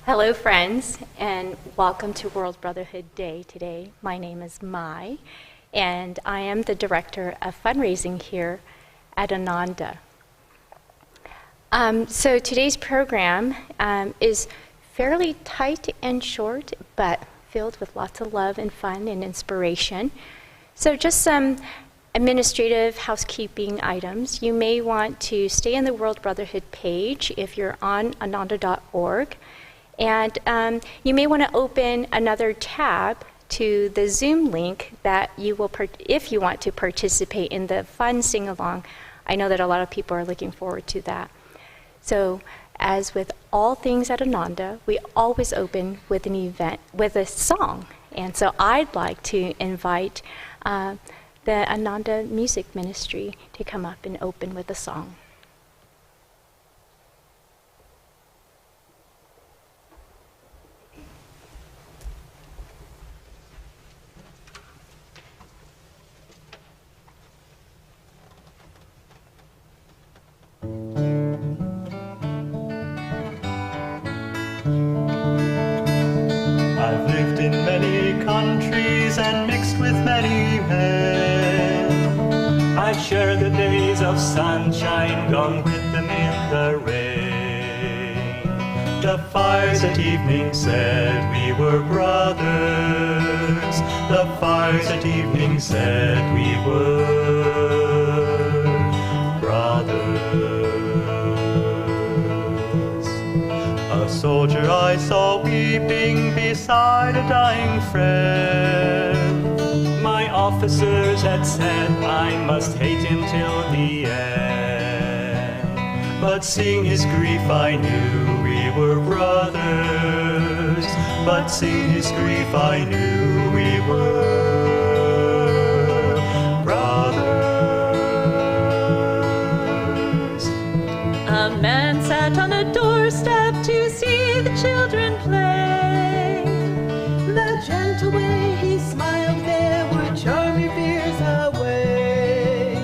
Hello, friends, and welcome to World Brotherhood Day today. My name is Mai, and I am the Director of Fundraising here at Ananda. So today's program is fairly tight and short, but filled with lots of love and fun and inspiration. So just some administrative housekeeping items. You may want to stay on the World Brotherhood page if you're on ananda.org. And you may want to open another tab to the Zoom link that you will, if you want to participate in the fun sing-along. I know that a lot of people are looking forward to that. So, as with all things at Ananda, we always open with an event, with a song. And so I'd like to invite the Ananda Music Ministry to come up and open with a song. I've lived in many countries and mixed with many men. I've shared the days of sunshine, gone with them in the rain. The fires at evening said we were brothers. The fires at evening said we were brothers. A soldier I saw weeping beside a dying friend. My officers had said I must hate him till the end. But seeing his grief I knew we were brothers. But seeing his grief I knew we were brothers. A man sat on a doorstep to see the children play. The gentle way he smiled there were charming fears away.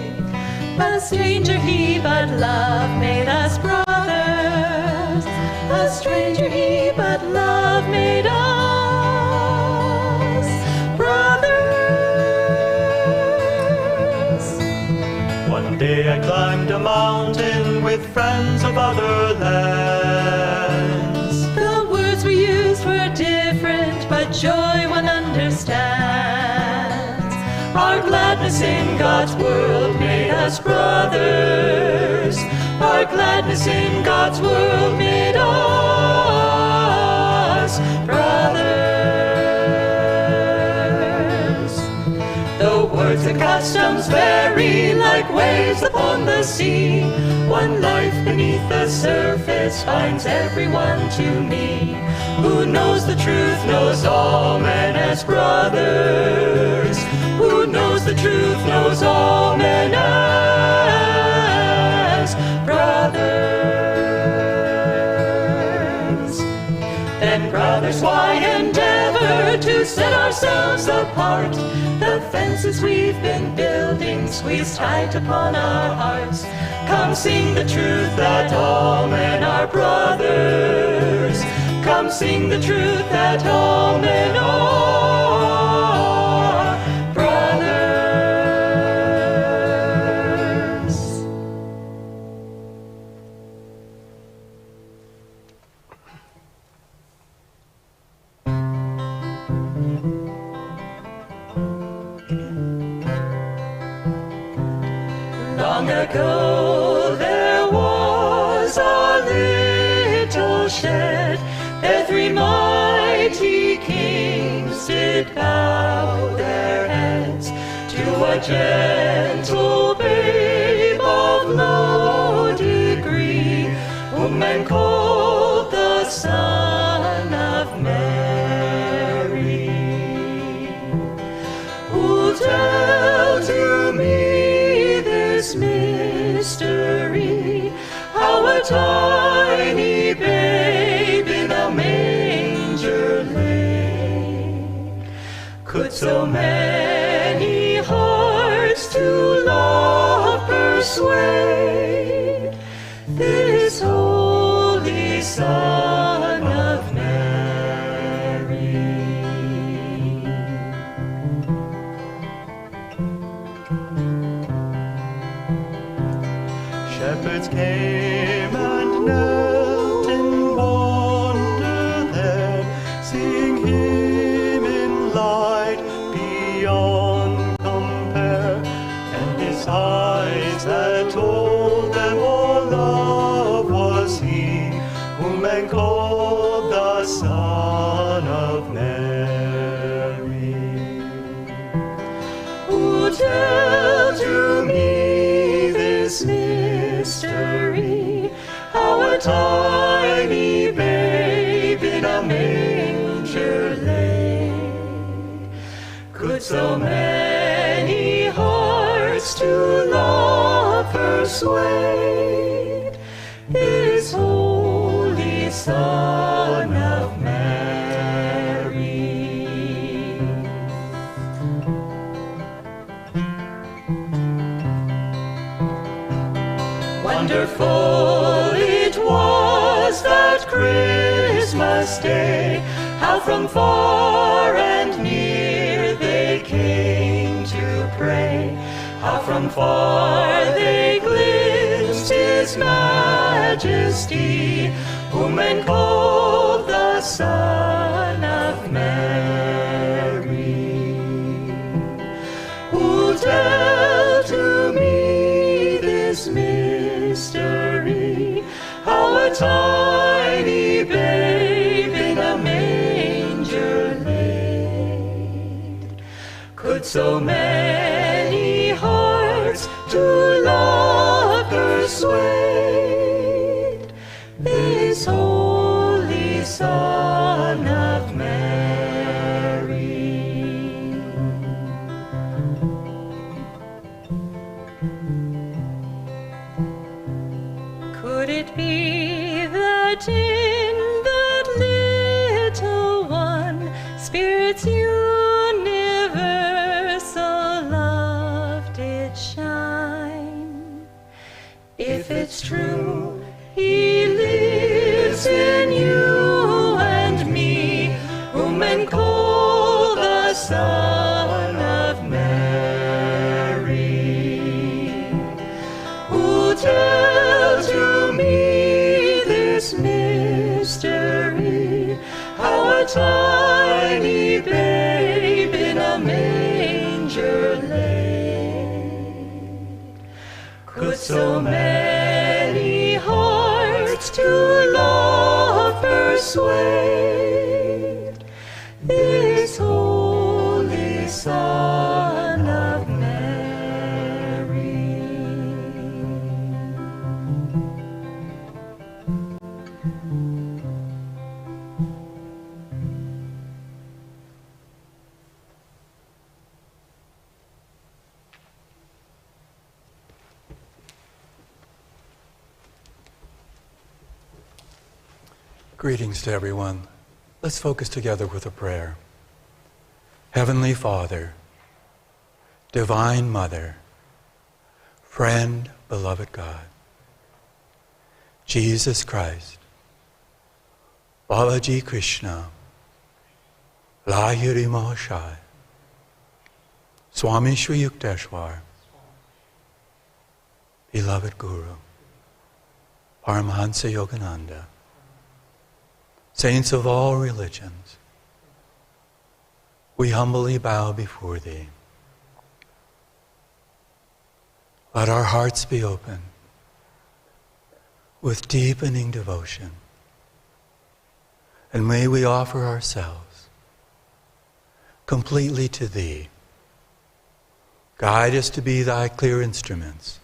A stranger he, but love made us brothers. A stranger he, but love made us brothers. One day I climbed a mountain with friends of other lands. The words we used were different, but joy one understands. Our gladness in God's world made us brothers. Our gladness in God's world made us brothers. Though words and customs vary like waves upon the sea, one life beneath the surface binds everyone to me. Who knows the truth knows all men as brothers. Who knows the truth knows all men as brothers. Then brothers, why endeavor to set ourselves apart? The fences we've been building squeeze tight upon our hearts. Come sing the truth that all men are brothers. Come sing the truth that all men are brothers. Long ago there was a little shed. There three mighty kings did bow their heads to a gentle babe of low degree, whom men called the Son of Mary. Who'll tell to me this mystery, how a tiny babe in a manger lay? Could so many hearts to love persuade this holy Son of Mary? man called the Son of Mary. Who tell to me this mystery, how a tiny babe in a manger lay. Could so many hearts to love persuade this holy Son of Mary? Wonderful it was that Christmas day, how from far and near they came to pray, how from far they glimpsed His majesty, whom men called the Son of Mary. Who tell to me this mystery, how a tiny babe in a manger laid. Could so many hearts to love persuade this holy Son of Mary? Could it be that in that little one Spirit's universal love did shine? If it's true, He lives in you and me, whom men call the Son of Mary. Who tell to me this mystery, how a tiny babe in a manger laid. Could so many hearts to love persuade this holy Son of Mary? Greetings to everyone. Let's focus together with a prayer. Heavenly Father, Divine Mother, Friend, beloved God, Jesus Christ, Balaji Krishna, Lahiri Mahashai, Swami Shri Yukteswar, beloved Guru, Paramahansa Yogananda, saints of all religions, we humbly bow before Thee. Let our hearts be open with deepening devotion, and may we offer ourselves completely to Thee. Guide us to be Thy clear instruments,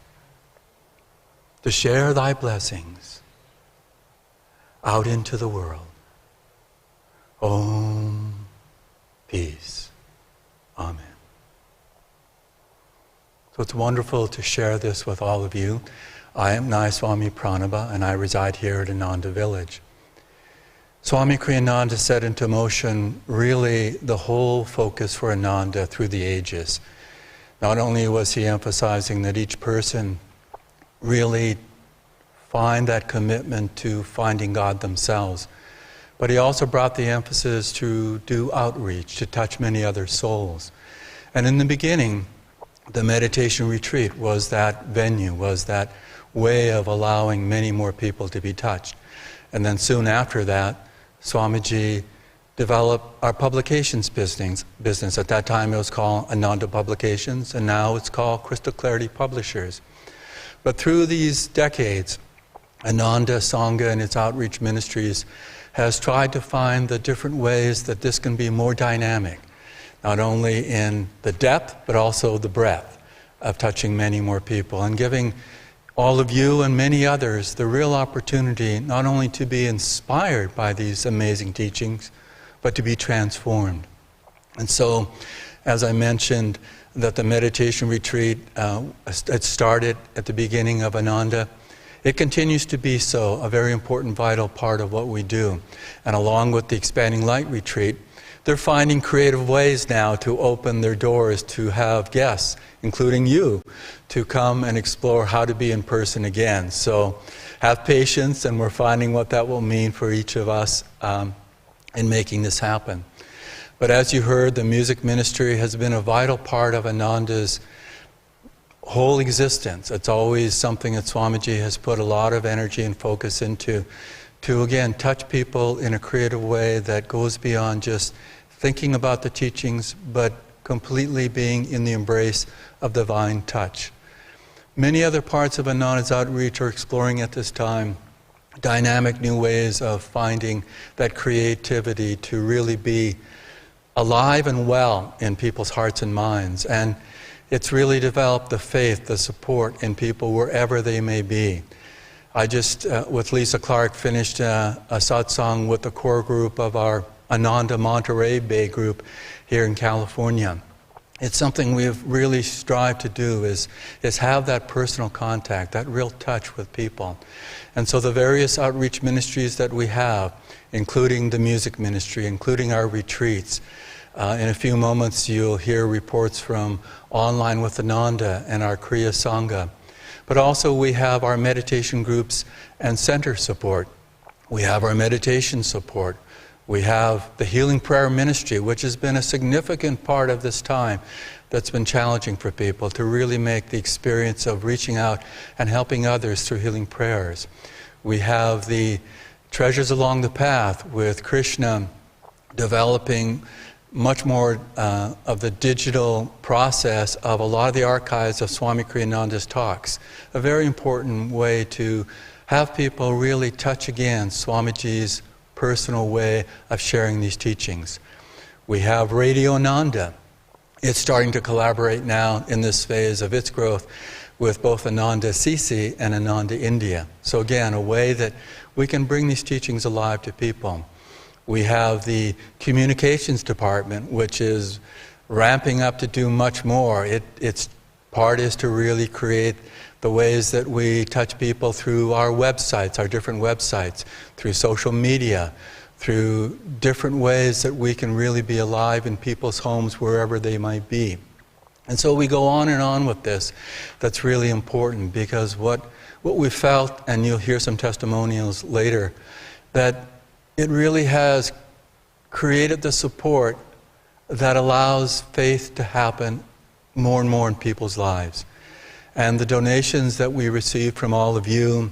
to share Thy blessings out into the world. Om, peace. Amen. So it's wonderful to share this with all of you. I am Nayaswami Pranaba, and I reside here at Ananda village. Swami Kriyananda set into motion really the whole focus for Ananda through the ages. Not only was he emphasizing that each person really find that commitment to finding God themselves, but he also brought the emphasis to do outreach, to touch many other souls. And in the beginning, the meditation retreat was that venue, was that way of allowing many more people to be touched. And then soon after that, Swamiji developed our publications business. At that time it was called Ananda Publications, and now it's called Crystal Clarity Publishers. But through these decades, Ananda Sangha and its outreach ministries has tried to find the different ways that this can be more dynamic, not only in the depth, but also the breadth of touching many more people and giving all of you and many others the real opportunity not only to be inspired by these amazing teachings, but to be transformed. And so, as I mentioned, that the meditation retreat, it started at the beginning of Ananda. It continues to be so, a very important, vital part of what we do. And along with the Expanding Light retreat, they're finding creative ways now to open their doors to have guests, including you, to come and explore how to be in person again. So have patience, and we're finding what that will mean for each of us in making this happen. But as you heard, the music ministry has been a vital part of Ananda's whole existence. It's always something that Swamiji has put a lot of energy and focus into, to again touch people in a creative way that goes beyond just thinking about the teachings, but completely being in the embrace of divine touch. Many other parts of Ananda's outreach are exploring at this time dynamic new ways of finding that creativity to really be alive and well in people's hearts and minds. And it's really developed the faith, the support in people wherever they may be. I just, with Lisa Clark, finished a satsang with the core group of our Ananda Monterey Bay group here in California. It's something we've really strived to do is have that personal contact, that real touch with people. And so the various outreach ministries that we have, including the music ministry, including our retreats, in a few moments you'll hear reports from Online with Ananda and our Kriya Sangha. But also we have our meditation groups and center support. We have our meditation support. We have the healing prayer ministry, which has been a significant part of this time that's been challenging for people to really make the experience of reaching out and helping others through healing prayers. We have the Treasures Along the Path with Krishna developing much more of the digital process of a lot of the archives of Swami Kriyananda's talks. A very important way to have people really touch again Swamiji's personal way of sharing these teachings. We have Radio Ananda. It's starting to collaborate now in this phase of its growth with both Ananda Sisi and Ananda India. So again, a way that we can bring these teachings alive to people. We have the communications department, which is ramping up to do much more. Its part is to really create the ways that we touch people through our websites, our different websites, through social media, through different ways that we can really be alive in people's homes wherever they might be. And so we go on and on with this. That's really important because what we felt, and you'll hear some testimonials later, that it really has created the support that allows faith to happen more and more in people's lives. And the donations that we receive from all of you,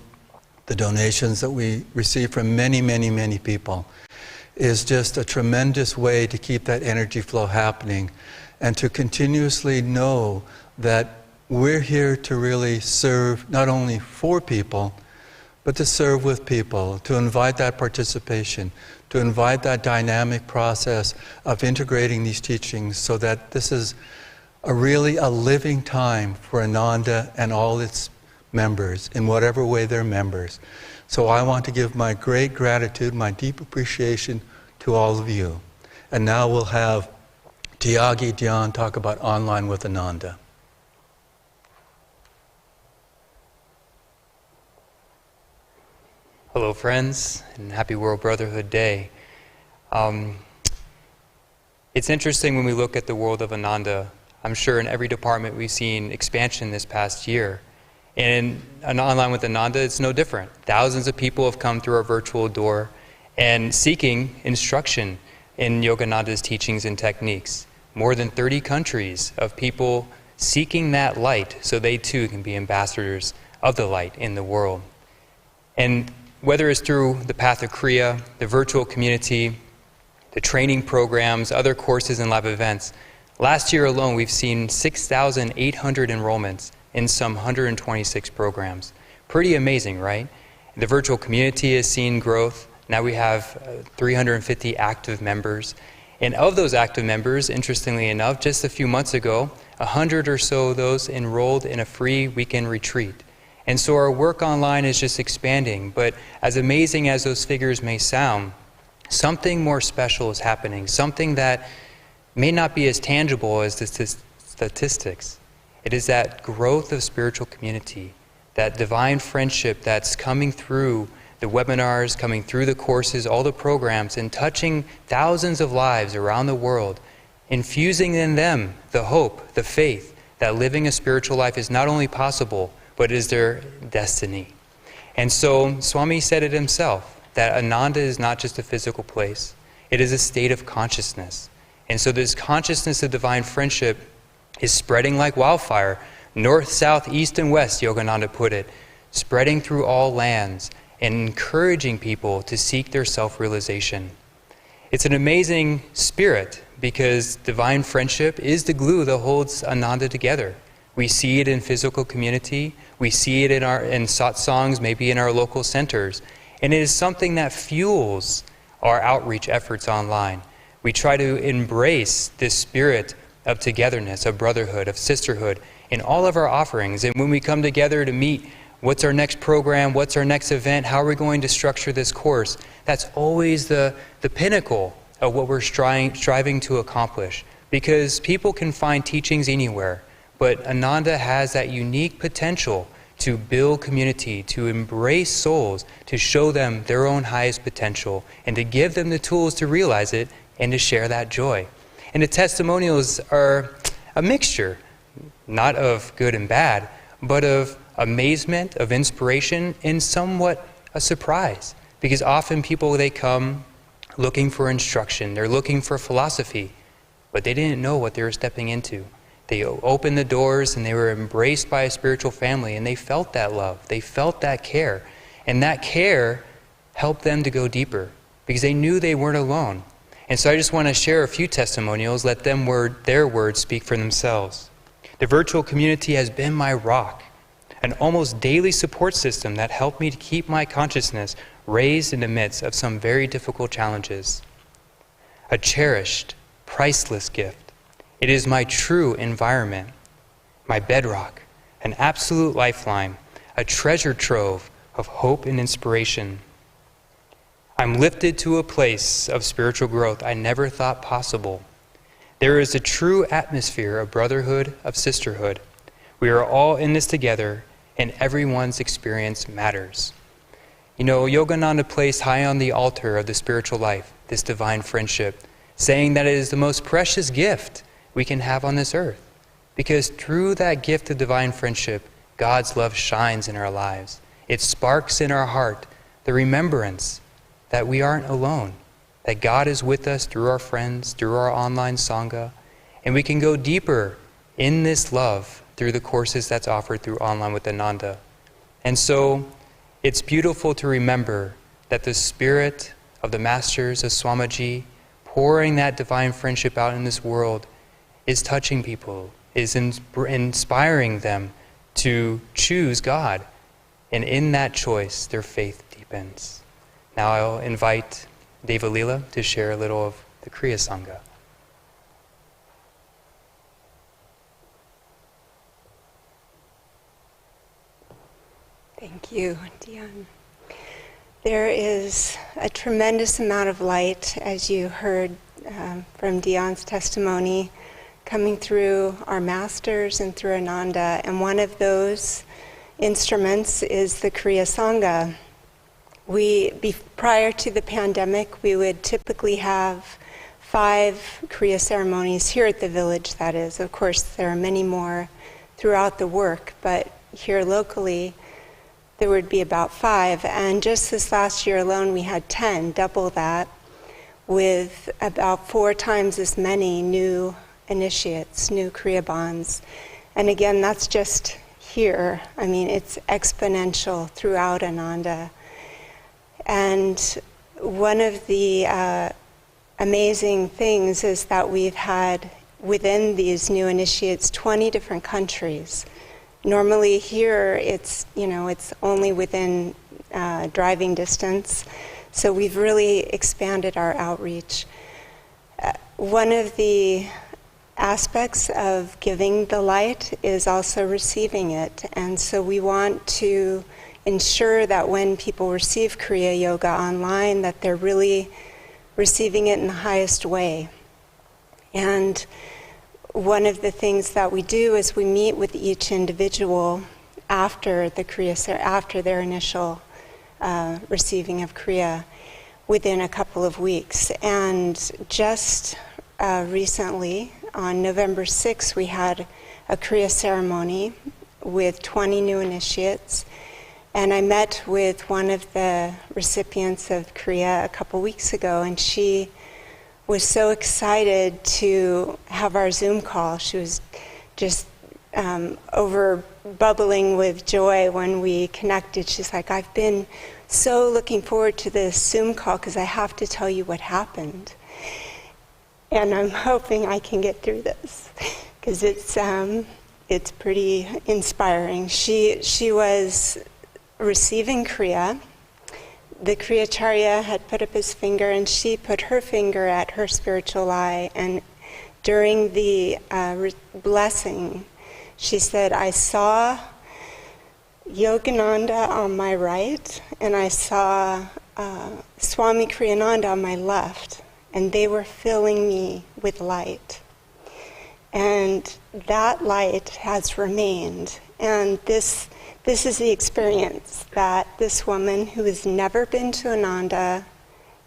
the donations that we receive from many, many, many people, is just a tremendous way to keep that energy flow happening and to continuously know that we're here to really serve not only for people, but to serve with people, to invite that participation, to invite that dynamic process of integrating these teachings so that this is a living time for Ananda and all its members, in whatever way they're members. So I want to give my great gratitude, my deep appreciation to all of you. And now we'll have Tyagi Dhyan talk about Online with Ananda. Hello friends, and happy World Brotherhood Day. It's interesting when we look at the world of Ananda. I'm sure in every department we've seen expansion this past year. And Online with Ananda, it's no different. Thousands of people have come through our virtual door and seeking instruction in Yogananda's teachings and techniques. More than 30 countries of people seeking that light so they too can be ambassadors of the light in the world. And whether it's through the path of Kriya, the virtual community, the training programs, other courses and lab events, last year alone we've seen 6,800 enrollments in some 126 programs. Pretty amazing, right? The virtual community has seen growth. Now we have 350 active members. And of those active members, interestingly enough, just a few months ago, 100 or so of those enrolled in a free weekend retreat. And so our work online is just expanding. But as amazing as those figures may sound, something more special is happening, something that may not be as tangible as the statistics. It is that growth of spiritual community, that divine friendship that's coming through the webinars, coming through the courses, all the programs, and touching thousands of lives around the world, infusing in them the hope, the faith, that living a spiritual life is not only possible, but is their destiny. And so Swami said it himself, that Ananda is not just a physical place, it is a state of consciousness. And so this consciousness of divine friendship is spreading like wildfire, north, south, east, and west, Yogananda put it, spreading through all lands and encouraging people to seek their self-realization. It's an amazing spirit because divine friendship is the glue that holds Ananda together. We see it in physical community, we see it in satsangs, maybe in our local centers, and it is something that fuels our outreach efforts online. We try to embrace this spirit of togetherness, of brotherhood, of sisterhood in all of our offerings. And when we come together to meet, what's our next program, what's our next event, how are we going to structure this course, that's always the pinnacle of what we're striving to accomplish. Because people can find teachings anywhere, but Ananda has that unique potential to build community, to embrace souls, to show them their own highest potential, and to give them the tools to realize it and to share that joy. And the testimonials are a mixture, not of good and bad, but of amazement, of inspiration, and somewhat a surprise. Because often people, they come looking for instruction, they're looking for philosophy, but they didn't know what they were stepping into. They opened the doors and they were embraced by a spiritual family, and they felt that love, they felt that care. And that care helped them to go deeper because they knew they weren't alone. And so I just want to share a few testimonials, let them their words speak for themselves. The virtual community has been my rock, an almost daily support system that helped me to keep my consciousness raised in the midst of some very difficult challenges. A cherished, priceless gift. It is my true environment, my bedrock, an absolute lifeline, a treasure trove of hope and inspiration. I'm lifted to a place of spiritual growth I never thought possible. There is a true atmosphere of brotherhood, of sisterhood. We are all in this together, and everyone's experience matters. You know, Yogananda placed high on the altar of the spiritual life this divine friendship, saying that it is the most precious gift we can have on this earth. Because through that gift of divine friendship, God's love shines in our lives. It sparks in our heart the remembrance that we aren't alone, that God is with us through our friends, through our online Sangha, and we can go deeper in this love through the courses that's offered through Online with Ananda. And so it's beautiful to remember that the spirit of the masters of Swamiji pouring that divine friendship out in this world is touching people, is inspiring them to choose God. And in that choice, their faith deepens. Now I'll invite Devi Leela to share a little of the Kriya Sangha. Thank you, Dion. There is a tremendous amount of light, as you heard from Dion's testimony, coming through our masters and through Ananda. And one of those instruments is the Kriya Sangha. Prior to the pandemic, we would typically have 5 Kriya ceremonies here at the village, that is. Of course, there are many more throughout the work, but here locally, there would be about 5. And just this last year alone, we had 10, double that, with about 4 times as many new initiates, new Kriya bonds. And again, that's just here. I mean, it's exponential throughout Ananda. And one of the amazing things is that we've had within these new initiates 20 different countries. Normally here it's only within driving distance. So we've really expanded our outreach. One of the aspects of giving the light is also receiving it. And so we want to ensure that when people receive Kriya Yoga online, that they're really receiving it in the highest way. And one of the things that we do is we meet with each individual after the Kriya, after their initial receiving of Kriya, within a couple of weeks. And just recently, on November 6th, we had a Kriya ceremony with 20 new initiates. And I met with one of the recipients of Kriya a couple weeks ago, and she was so excited to have our Zoom call. She was just over bubbling with joy when we connected. She's like, I've been so looking forward to this Zoom call because I have to tell you what happened. And I'm hoping I can get through this because it's pretty inspiring. She was receiving Kriya. The Kriyacharya had put up his finger, and she put her finger at her spiritual eye. And during the blessing, she said, I saw Yogananda on my right, and I saw Swami Kriyananda on my left, and they were filling me with light. And that light has remained. And this is the experience that this woman who has never been to Ananda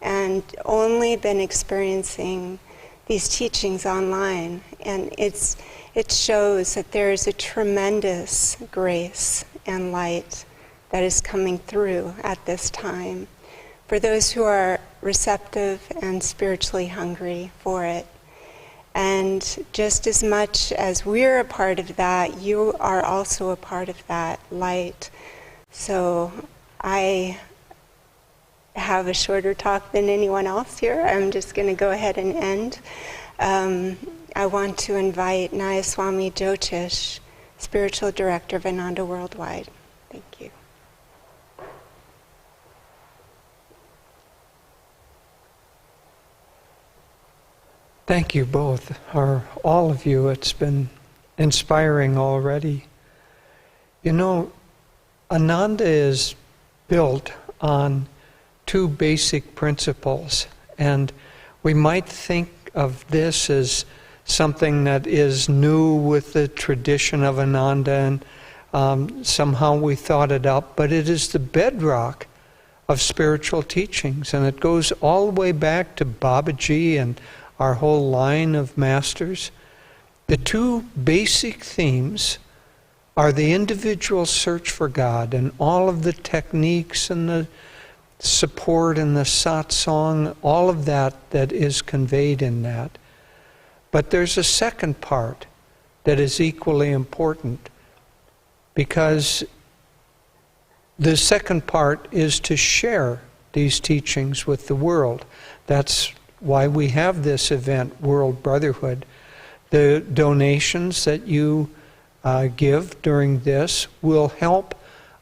and only been experiencing these teachings online, and it shows that there is a tremendous grace and light that is coming through at this time for those who are receptive and spiritually hungry for it. And just as much as we're a part of that, you are also a part of that light. So I have a shorter talk than anyone else here. I'm just going to go ahead and end. I want to invite Nayaswami Jyotish, Spiritual Director of Ananda Worldwide. Thank you. Thank you both, or all of you. It's been inspiring already. You know, Ananda is built on two basic principles, and we might think of this as something that is new with the tradition of Ananda, and somehow we thought it up, but it is the bedrock of spiritual teachings, and it goes all the way back to Babaji and our whole line of masters. The two basic themes are the individual search for God and all of the techniques and the support and the satsang, all of that is conveyed in that. But there's a second part that is equally important, because the second part is to share these teachings with the world. That's why we have this event, World Brotherhood. The donations that you give during this will help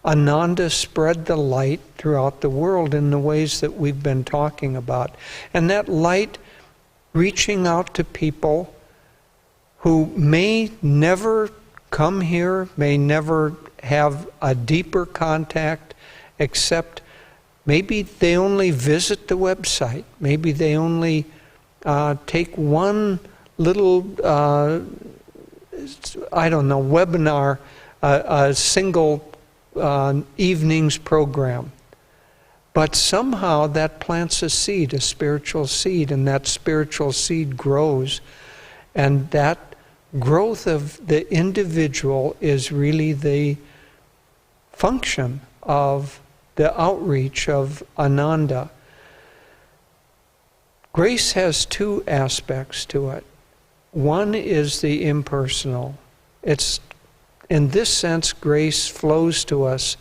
Ananda spread the light throughout the world in the ways that we've been talking about. And that light reaching out to people who may never come here, may never have a deeper contact, except maybe they only visit the website. Maybe they only take one little, webinar, a single evening's program. But somehow that plants a seed, a spiritual seed, and that spiritual seed grows. And that growth of the individual is really the function of the outreach of Ananda. Grace has two aspects to it. One is the impersonal. It's, in this sense, grace flows to us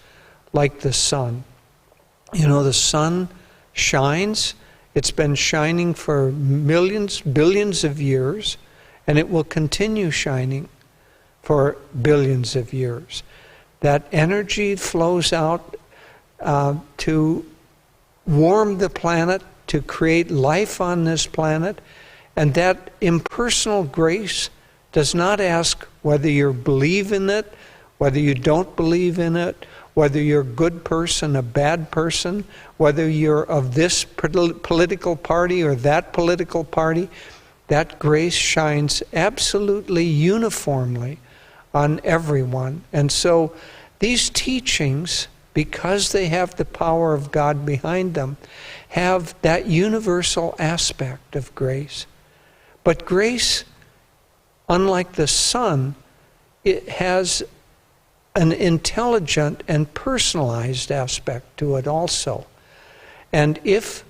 like the sun. You know, the sun shines. It's been shining for millions, billions of years, and it will continue shining for billions of years. That energy flows out to warm the planet, to create life on this planet, and that impersonal grace does not ask whether you believe in it, whether you don't believe in it, whether you're a good person, a bad person, whether you're of this political party or that political party. That grace shines absolutely uniformly on everyone. And so these teachings, because they have the power of God behind them, have that universal aspect of grace. But grace, unlike the sun, it has an intelligent and personalized aspect to it also. And if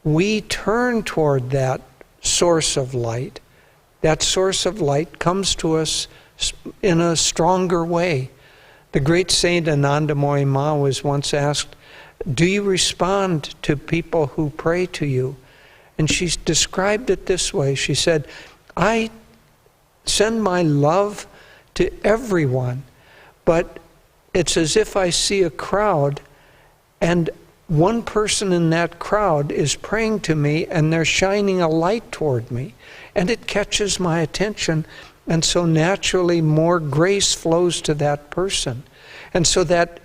we turn toward that source of light, that source of light comes to us in a stronger way. The great saint Ananda Ma was once asked, "Do you respond to people who pray to you?" And she described it this way. She said, "I send my love to everyone, but it's as if I see a crowd and one person in that crowd is praying to me and they're shining a light toward me. And it catches my attention, and so naturally more grace flows to that person." And so that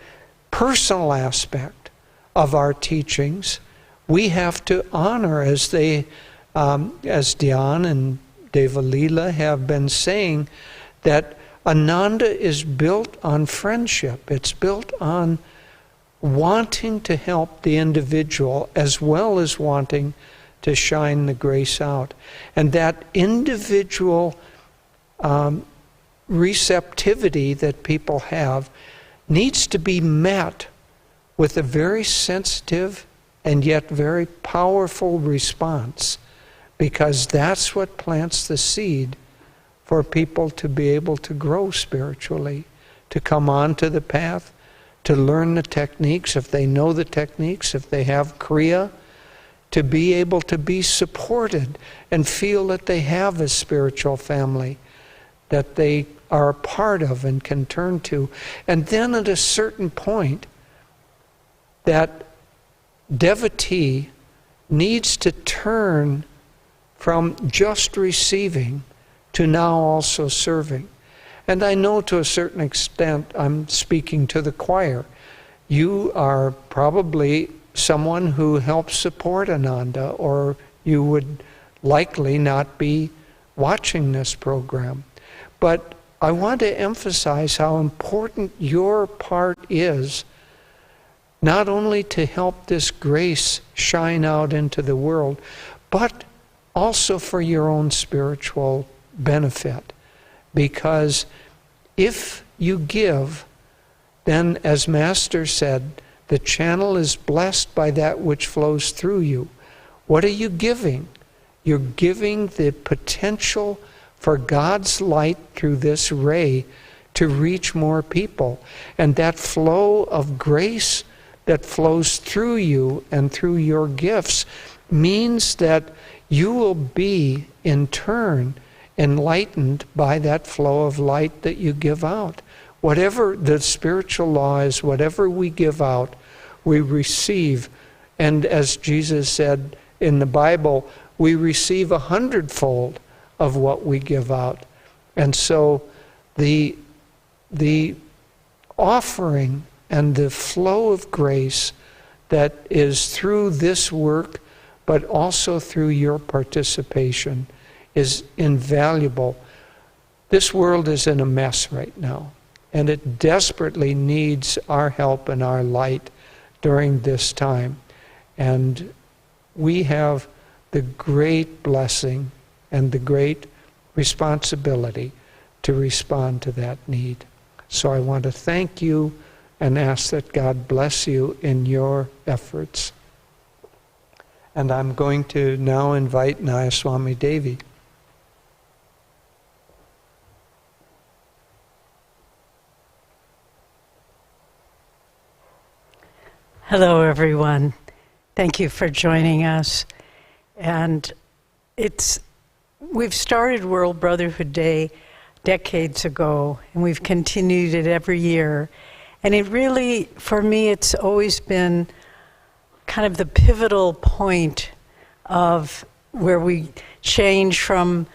personal aspect of our teachings, we have to honor, as Dhyan and Deva Leela have been saying, that Ananda is built on friendship. It's built on wanting to help the individual as well as wanting to shine the grace out. And that individual receptivity that people have needs to be met with a very sensitive and yet very powerful response, because that's what plants the seed for people to be able to grow spiritually, to come onto the path, to learn the techniques, if they know the techniques, if they have Kriya, to be able to be supported and feel that they have a spiritual family that they are a part of and can turn to. And then at a certain point, that devotee needs to turn from just receiving to now also serving. And I know to a certain extent I'm speaking to the choir. You are probably someone who helps support Ananda, or you would likely not be watching this program. But I want to emphasize how important your part is, not only to help this grace shine out into the world, but also for your own spiritual benefit. Because if you give, then, as Master said, the channel is blessed by that which flows through you. What are you giving? You're giving the potential for God's light through this ray to reach more people. And that flow of grace that flows through you and through your gifts means that you will be, in turn, enlightened by that flow of light that you give out. Whatever the spiritual law is, whatever we give out, we receive. And as Jesus said in the Bible, we receive 100-fold of what we give out. And so the offering and the flow of grace that is through this work, but also through your participation, is invaluable. This world is in a mess right now, and it desperately needs our help and our light during this time. And we have the great blessing and the great responsibility to respond to that need. So I want to thank you and ask that God bless you in your efforts. And I'm going to now invite Nayaswami Devi. Hello, everyone. Thank you for joining us. And we've started World Brotherhood Day decades ago, and we've continued it every year. And it really, for me, it's always been kind of the pivotal point of where we change from,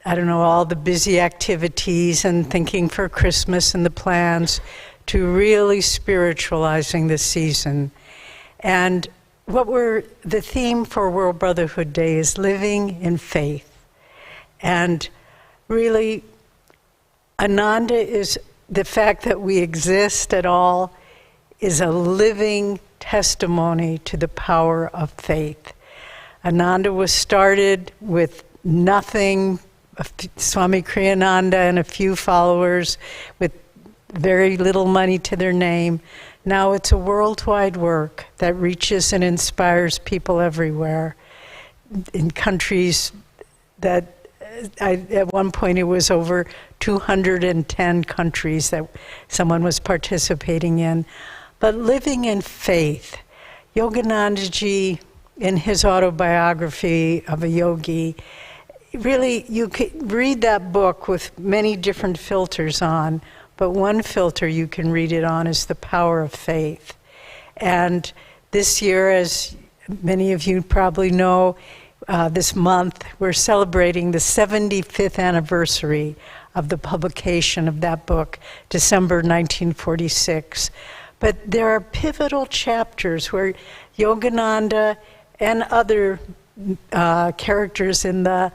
I don't know, all the busy activities and thinking for Christmas and the plans to really spiritualizing the season. And the theme for World Brotherhood Day is living in faith. And really, Ananda is the fact that we exist at all is a living testimony to the power of faith. Ananda was started with nothing, Swami Kriyananda and a few followers with very little money to their name. Now it's a worldwide work that reaches and inspires people everywhere in countries that at one point it was over 210 countries that someone was participating in. But living in faith, Yoganandaji, in his autobiography of a yogi, really, you could read that book with many different filters on, but one filter you can read it on is the power of faith. And this year, as many of you probably know, this month, we're celebrating the 75th anniversary of the publication of that book, December 1946. But there are pivotal chapters where Yogananda and other characters in the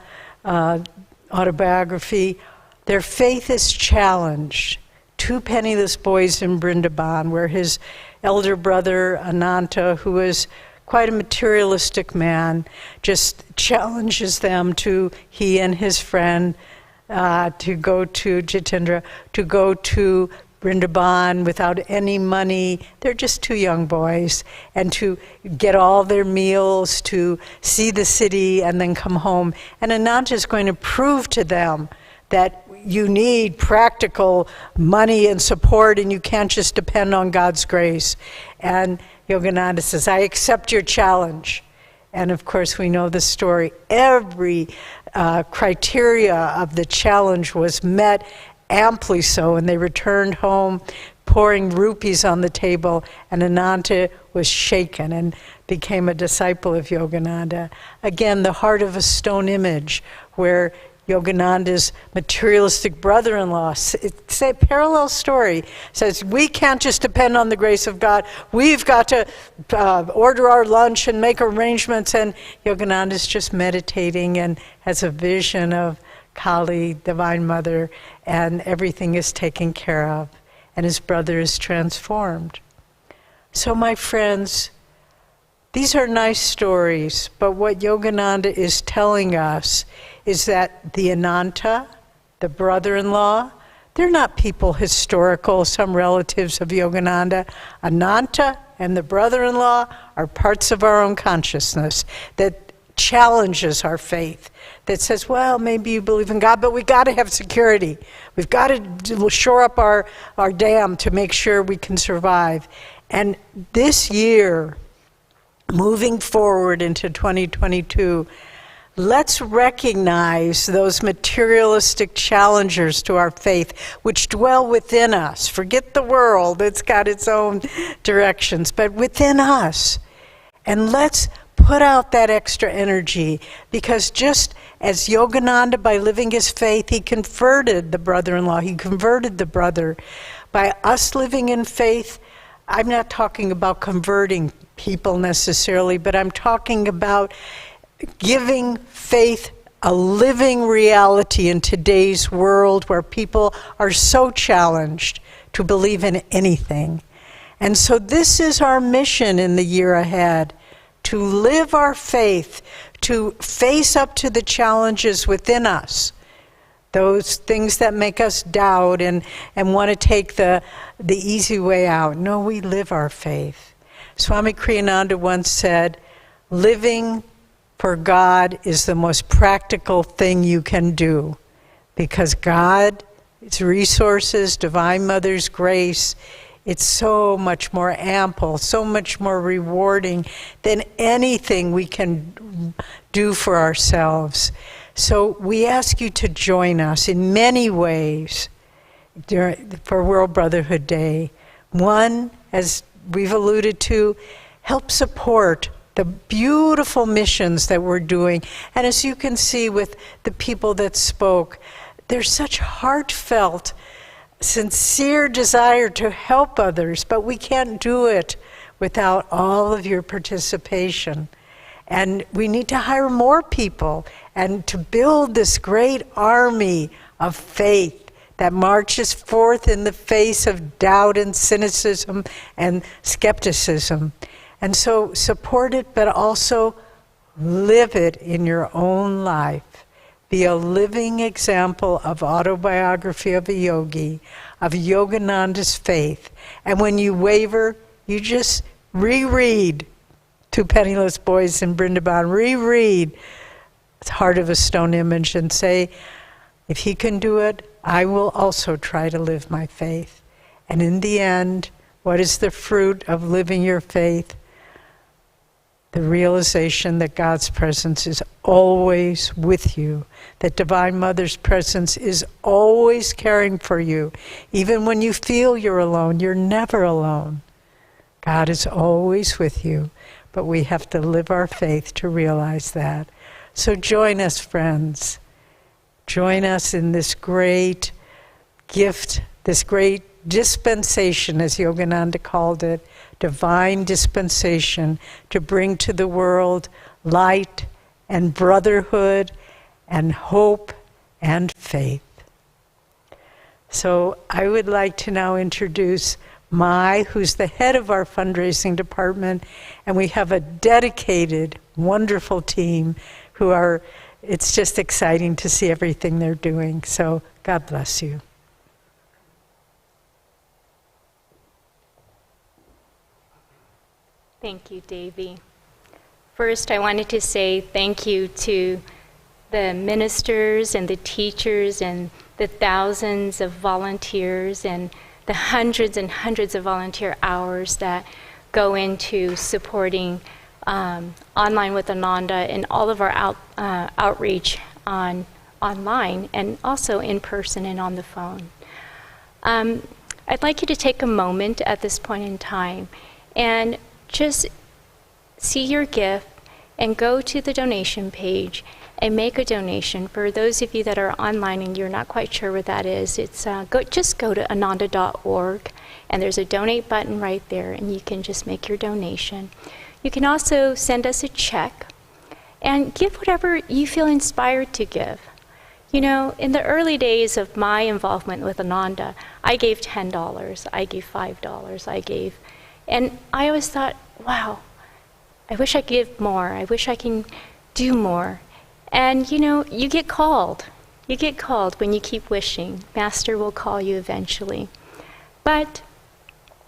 autobiography, their faith is challenged. Two penniless boys in Vrindavan, where his elder brother, Ananda, who is quite a materialistic man, just challenges them to, he and his friend, to go to Jitendra, to go to Vrindavan without any money. They're just two young boys, and to get all their meals, to see the city, and then come home. And Ananda is going to prove to them that you need practical money and support, and you can't just depend on God's grace. And Yogananda says, I accept your challenge. And of course, we know the story. Every criteria of the challenge was met, amply so, and they returned home pouring rupees on the table, and Ananda was shaken and became a disciple of Yogananda. Again, the heart of a stone image, where Yogananda's materialistic brother-in-law, it's a parallel story, says we can't just depend on the grace of God, we've got to order our lunch and make arrangements, and Yogananda's just meditating and has a vision of Kali, Divine Mother, and everything is taken care of, and his brother is transformed. So my friends, these are nice stories, but what Yogananda is telling us is that the Ananta, the brother-in-law, they're not people historical, some relatives of Yogananda. Ananta and the brother-in-law are parts of our own consciousness that challenges our faith, that says, well, maybe you believe in God, but we got to have security. We've got to shore up our dam to make sure we can survive. And this year, moving forward into 2022, let's recognize those materialistic challengers to our faith, which dwell within us. Forget the world, it's got its own directions, but within us. And let's put out that extra energy, because just as Yogananda, by living his faith, he converted the brother-in-law, he converted the brother. By us living in faith, I'm not talking about converting people necessarily, but I'm talking about giving faith a living reality in today's world where people are so challenged to believe in anything. And so this is our mission in the year ahead, to live our faith, to face up to the challenges within us, those things that make us doubt and want to take the easy way out. No, we live our faith. Swami Kriyananda once said, living for God is the most practical thing you can do, because God, its resources, Divine Mother's grace, it's so much more ample, so much more rewarding than anything we can do for ourselves. So we ask you to join us in many ways for World Brotherhood Day. One, as we've alluded to, help support the beautiful missions that we're doing. And as you can see with the people that spoke, there's such heartfelt, sincere desire to help others, but we can't do it without all of your participation. And we need to hire more people and to build this great army of faith that marches forth in the face of doubt and cynicism and skepticism. And so support it, but also live it in your own life. Be a living example of Autobiography of a Yogi, of Yogananda's faith. And when you waver, you just reread Two Penniless Boys in Brindaban, reread Heart of a Stone Image and say, if he can do it, I will also try to live my faith. And in the end, what is the fruit of living your faith? The realization that God's presence is always with you, that Divine Mother's presence is always caring for you. Even when you feel you're alone, you're never alone. God is always with you, but we have to live our faith to realize that. So join us, friends. Join us in this great gift, this great dispensation, as Yogananda called it, divine dispensation to bring to the world light and brotherhood and hope and faith. So I would like to now introduce Mai, who's the head of our fundraising department, and we have a dedicated, wonderful team who are, it's just exciting to see everything they're doing. So God bless you. Thank you, Devi. First, I wanted to say thank you to the ministers and the teachers and the thousands of volunteers and the hundreds and hundreds of volunteer hours that go into supporting Online with Ananda and all of our outreach online and also in person and on the phone. I'd like you to take a moment at this point in time and just see your gift and go to the donation page and make a donation. For those of you that are online and you're not quite sure what that is, it's just go to ananda.org and there's a donate button right there and you can just make your donation. You can also send us a check and give whatever you feel inspired to give. You know, in the early days of my involvement with Ananda, I gave $10, I gave $5, and I always thought, wow, I wish I could give more. I wish I can do more. And you know, you get called. You get called when you keep wishing. Master will call you eventually. But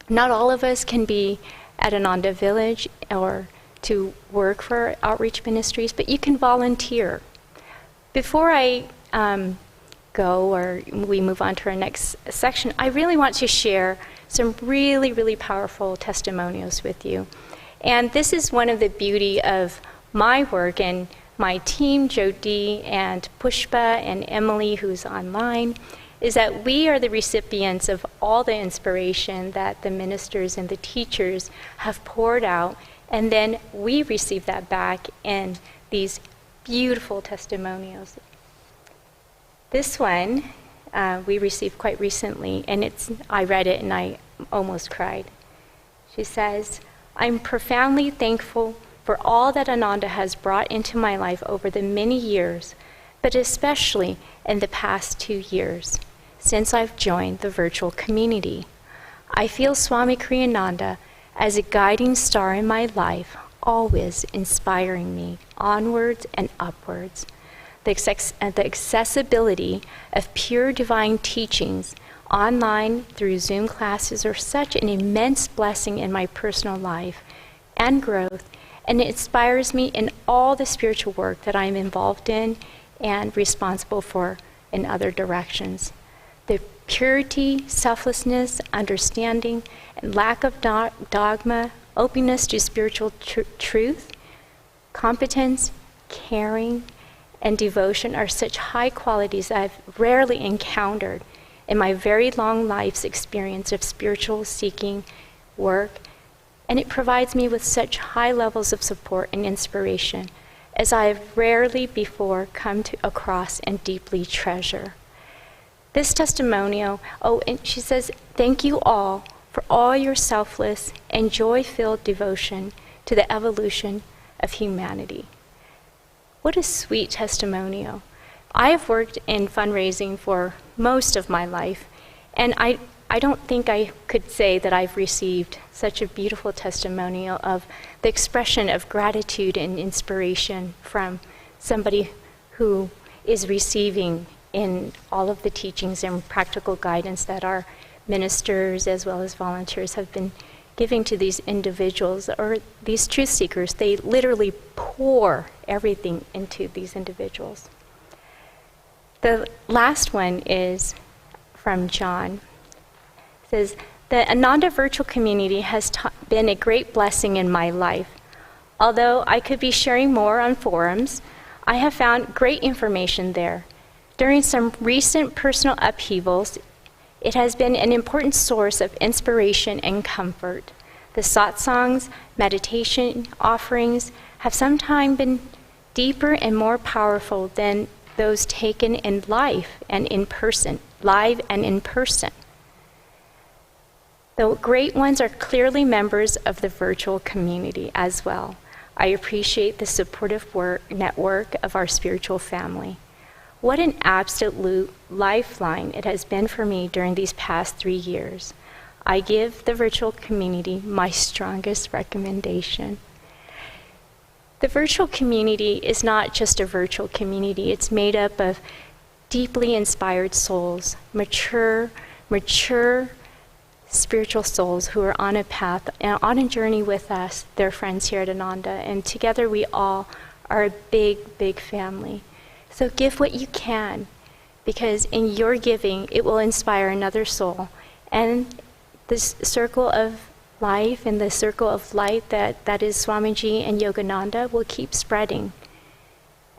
not all of us can be at Ananda Village or to work for outreach ministries, but you can volunteer. Before I go or we move on to our next section, I really want to share some really, really powerful testimonials with you. And this is one of the beauty of my work and my team, Jyotish and Pushpa and Emily, who's online, is that we are the recipients of all the inspiration that the ministers and the teachers have poured out, and then we receive that back in these beautiful testimonials. This one we received quite recently, and I read it and I almost cried. She says, I'm profoundly thankful for all that Ananda has brought into my life over the many years, but especially in the past 2 years, since I've joined the virtual community. I feel Swami Kriyananda as a guiding star in my life, always inspiring me onwards and upwards. The accessibility of pure divine teachings online through Zoom classes are such an immense blessing in my personal life and growth, and it inspires me in all the spiritual work that I'm involved in and responsible for in other directions. The purity, selflessness, understanding, and lack of dogma, openness to spiritual truth, competence, caring, and devotion are such high qualities that I've rarely encountered in my very long life's experience of spiritual seeking work, and it provides me with such high levels of support and inspiration as I have rarely before come across and deeply treasure. This testimonial, and she says, thank you all for all your selfless and joy-filled devotion to the evolution of humanity. What a sweet testimonial. I have worked in fundraising for most of my life, and I don't think I could say that I've received such a beautiful testimonial of the expression of gratitude and inspiration from somebody who is receiving in all of the teachings and practical guidance that our ministers as well as volunteers have been giving to these individuals or these truth seekers. They literally pour everything into these individuals. The last one is from John. It says, the Ananda virtual community has been a great blessing in my life. Although I could be sharing more on forums, I have found great information there. During some recent personal upheavals, it has been an important source of inspiration and comfort. The satsangs, meditation, offerings have sometimes been deeper and more powerful than those taken in live and in person. The great ones are clearly members of the virtual community as well. I appreciate the supportive network of our spiritual family. What an absolute lifeline it has been for me during these past 3 years. I give the virtual community my strongest recommendation. The virtual community is not just a virtual community. It's made up of deeply inspired souls, mature spiritual souls who are on a path, on a journey with us, their friends here at Ananda. And together we all are a big, big family. So give what you can, because in your giving, it will inspire another soul. And this circle of life and the circle of light that is Swamiji and Yogananda will keep spreading.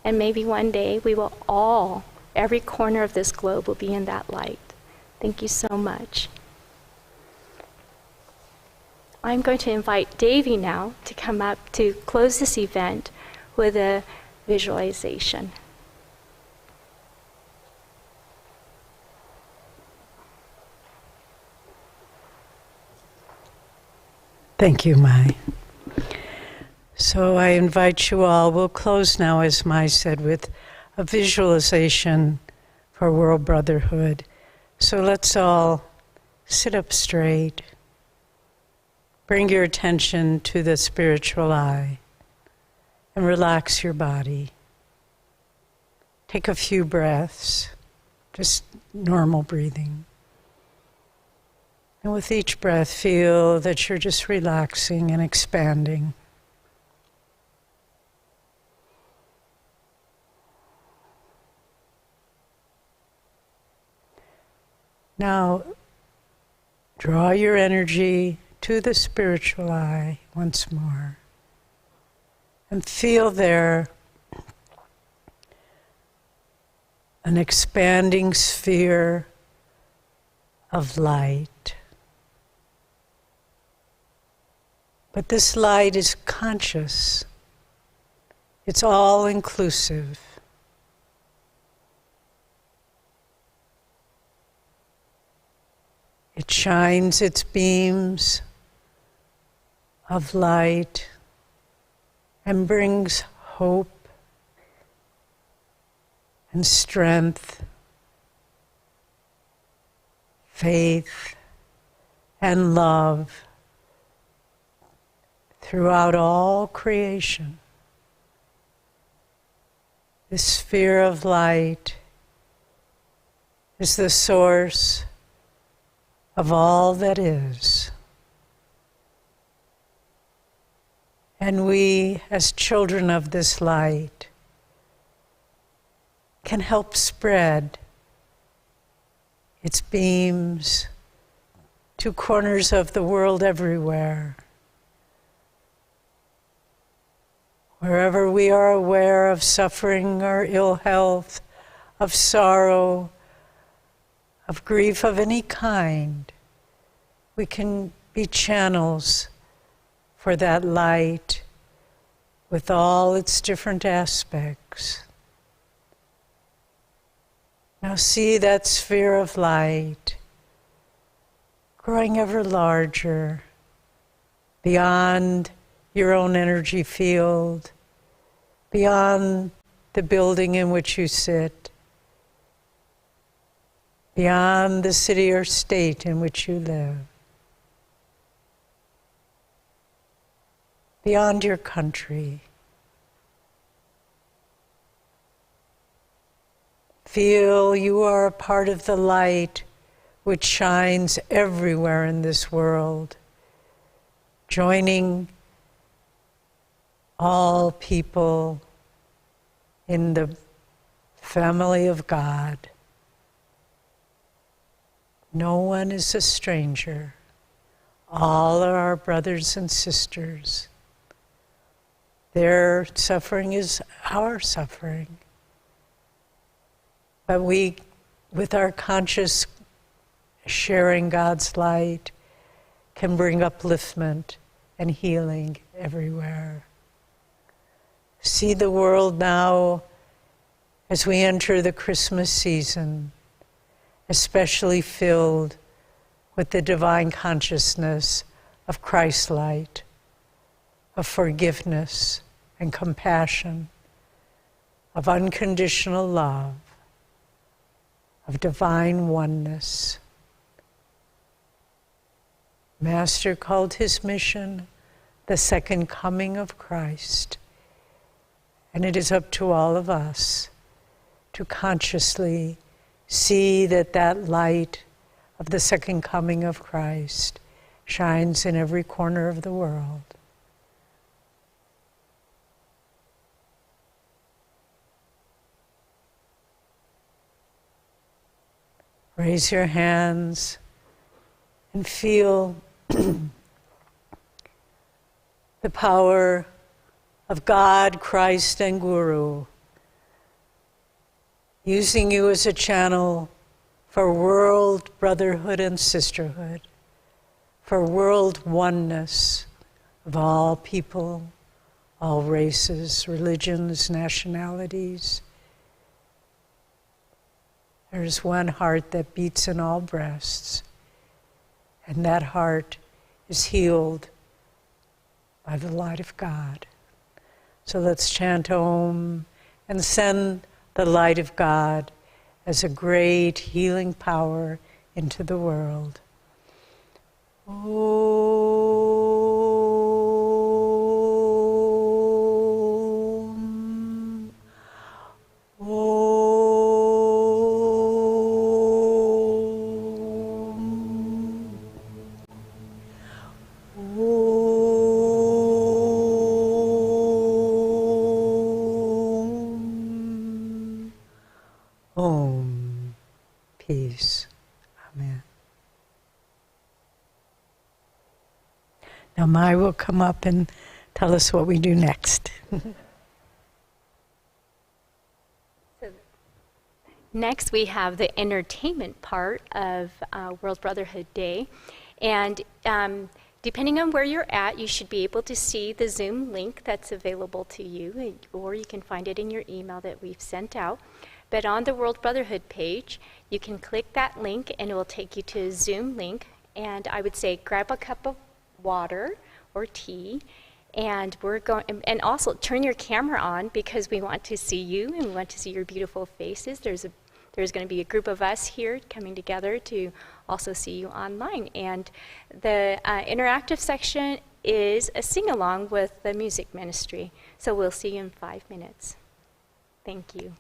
And maybe one day we will all, every corner of this globe will be in that light. Thank you so much. I'm going to invite Devi now to come up to close this event with a visualization. Thank you, Mai. So I invite you all, we'll close now, as Mai said, with a visualization for World Brotherhood. So let's all sit up straight. Bring your attention to the spiritual eye and relax your body. Take a few breaths, just normal breathing. And with each breath, feel that you're just relaxing and expanding. Now, draw your energy to the spiritual eye once more. And feel there an expanding sphere of light. But this light is conscious. It's all inclusive. It shines its beams of light and brings hope and strength, faith and love throughout all creation. This sphere of light is the source of all that is. And we, as children of this light, can help spread its beams to corners of the world everywhere. Wherever we are aware of suffering or ill health, of sorrow, of grief of any kind, we can be channels for that light with all its different aspects. Now see that sphere of light growing ever larger beyond your own energy field, beyond the building in which you sit, beyond the city or state in which you live, beyond your country. Feel you are a part of the light which shines everywhere in this world, joining all people in the family of God. No one is a stranger. All are our brothers and sisters. Their suffering is our suffering. But we, with our conscious sharing God's light, can bring upliftment and healing everywhere. See the world now as we enter the Christmas season, especially filled with the divine consciousness of Christ's light, of forgiveness and compassion, of unconditional love, of divine oneness. Master called his mission the second coming of Christ. And it is up to all of us to consciously see that that light of the second coming of Christ shines in every corner of the world. Raise your hands and feel the power of God, Christ, and Guru, using you as a channel for world brotherhood and sisterhood, for world oneness of all people, all races, religions, nationalities. There is one heart that beats in all breasts, and that heart is healed by the light of God. So let's chant Om and send the light of God as a great healing power into the world. Om. Om. Peace. Amen. Now Mai will come up and tell us what we do next. Next, we have the entertainment part of World Brotherhood Day. And depending on where you're at, you should be able to see the Zoom link that's available to you, or you can find it in your email that we've sent out. But on the World Brotherhood page, you can click that link and it will take you to a Zoom link. And I would say grab a cup of water or tea, and we're going, and also turn your camera on because we want to see you and we want to see your beautiful faces. There's going to be a group of us here coming together to also see you online. And the interactive section is a sing-along with the music ministry. So we'll see you in 5 minutes. Thank you.